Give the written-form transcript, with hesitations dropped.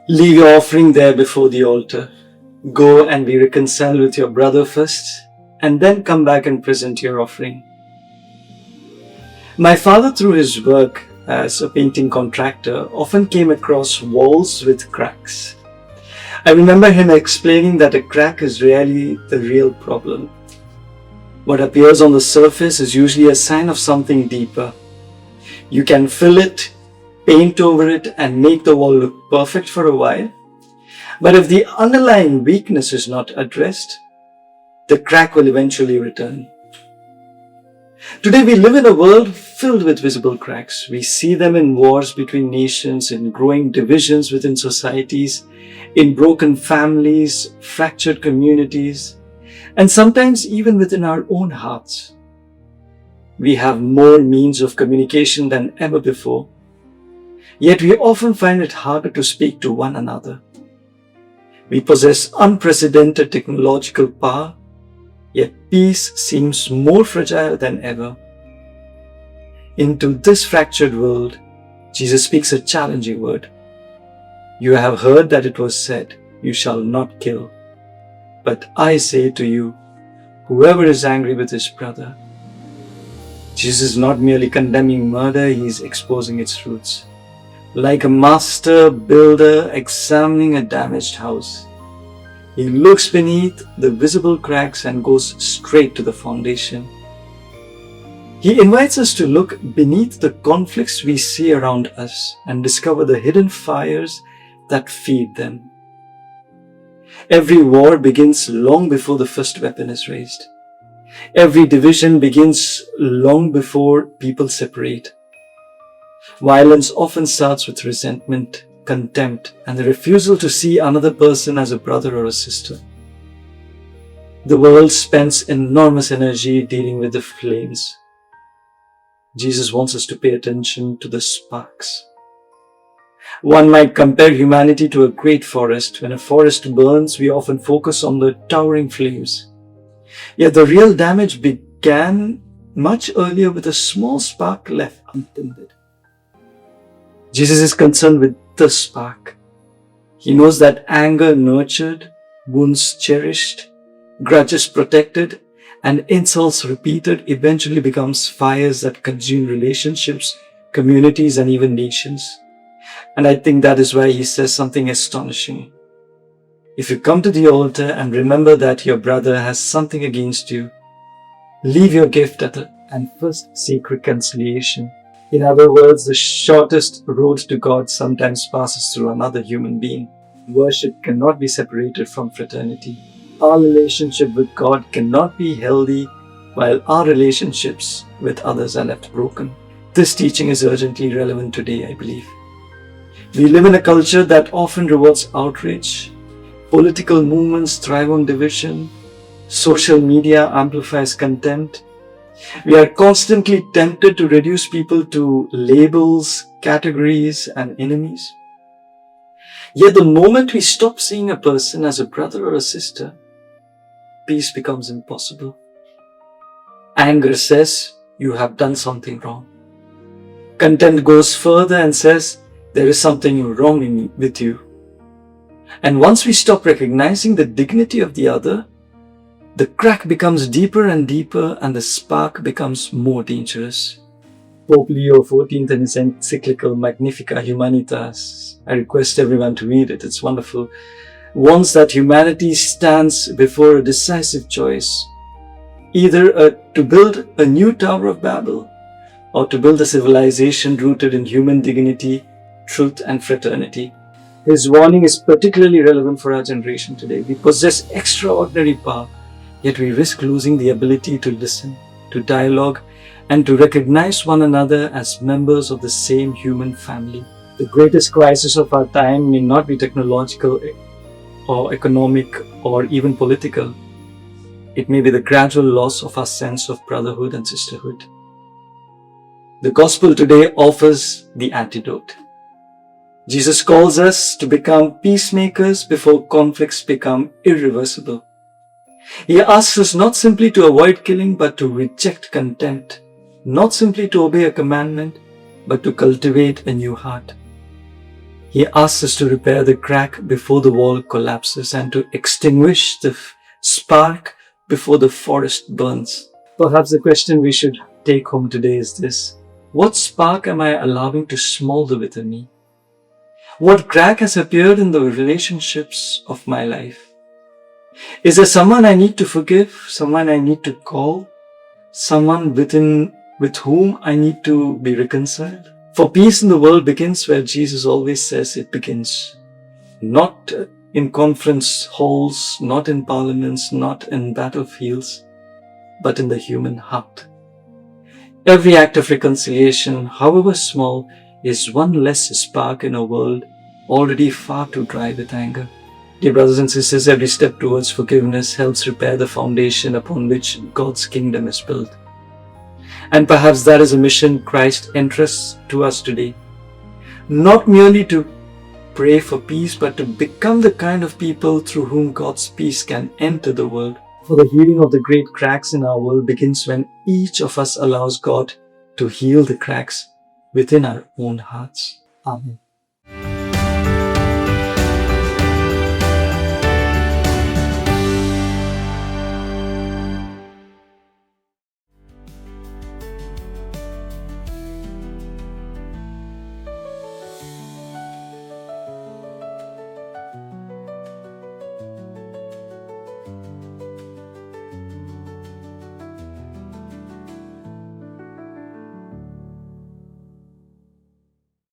Leave your offering there before the altar. Go and be reconciled with your brother first, and then come back and present your offering. My father, through his work as a painting contractor, often came across walls with cracks. I remember him explaining that a crack is really the real problem. What appears on the surface is usually a sign of something deeper. You can fill it, paint over it, and make the wall look perfect for a while. But if the underlying weakness is not addressed, the crack will eventually return. Today we live in a world filled with visible cracks. We see them in wars between nations, in growing divisions within societies, in broken families, fractured communities, and sometimes even within our own hearts. We have more means of communication than ever before, yet we often find it harder to speak to one another. We possess unprecedented technological power, yet peace seems more fragile than ever. Into this fractured world, Jesus speaks a challenging word. You have heard that it was said, "You shall not kill." But I say to you, whoever is angry with his brother. Jesus is not merely condemning murder, he is exposing its roots. Like a master builder examining a damaged house, he looks beneath the visible cracks and goes straight to the foundation. He invites us to look beneath the conflicts we see around us and discover the hidden fires that feed them. Every war begins long before the first weapon is raised. Every division begins long before people separate. Violence often starts with resentment, contempt, and the refusal to see another person as a brother or a sister. The world spends enormous energy dealing with the flames. Jesus wants us to pay attention to the sparks. One might compare humanity to a great forest. When a forest burns, we often focus on the towering flames. Yet the real damage began much earlier with a small spark left untended. Jesus is concerned with the spark. He knows that anger nurtured, wounds cherished, grudges protected, and insults repeated eventually becomes fires that consume relationships, communities, and even nations. And I think that is why he says something astonishing. If you come to the altar and remember that your brother has something against you, leave your gift and first seek reconciliation. In other words, the shortest road to God sometimes passes through another human being. Worship cannot be separated from fraternity. Our relationship with God cannot be healthy while our relationships with others are left broken. This teaching is urgently relevant today, I believe. We live in a culture that often rewards outrage. Political movements thrive on division. Social media amplifies contempt. We are constantly tempted to reduce people to labels, categories, and enemies. Yet the moment we stop seeing a person as a brother or a sister, peace becomes impossible. Anger says, you have done something wrong. Contempt goes further and says, there is something wrong with you. And once we stop recognizing the dignity of the other, the crack becomes deeper and deeper and the spark becomes more dangerous. Pope Leo XIV in his encyclical Magnificat Humanitas, I request everyone to read it, it's wonderful, warns that humanity stands before a decisive choice, either to build a new Tower of Babel or to build a civilization rooted in human dignity, truth and fraternity. His warning is particularly relevant for our generation today. We possess extraordinary power, yet we risk losing the ability to listen, to dialogue, and to recognize one another as members of the same human family. The greatest crisis of our time may not be technological or economic or even political. It may be the gradual loss of our sense of brotherhood and sisterhood. The gospel today offers the antidote. Jesus calls us to become peacemakers before conflicts become irreversible. He asks us not simply to avoid killing, but to reject contempt, not simply to obey a commandment, but to cultivate a new heart. He asks us to repair the crack before the wall collapses and to extinguish the spark before the forest burns. Perhaps the question we should take home today is this: what spark am I allowing to smolder within me? What crack has appeared in the relationships of my life? Is there someone I need to forgive? Someone I need to call? Someone with whom I need to be reconciled? For peace in the world begins where Jesus always says it begins. Not in conference halls, not in parliaments, not in battlefields, but in the human heart. Every act of reconciliation, however small, is one less spark in a world already far too dry with anger. Dear brothers and sisters, every step towards forgiveness helps repair the foundation upon which God's kingdom is built. And perhaps that is a mission Christ entrusts to us today. Not merely to pray for peace, but to become the kind of people through whom God's peace can enter the world. For the healing of the great cracks in our world begins when each of us allows God to heal the cracks within our own hearts. Amen.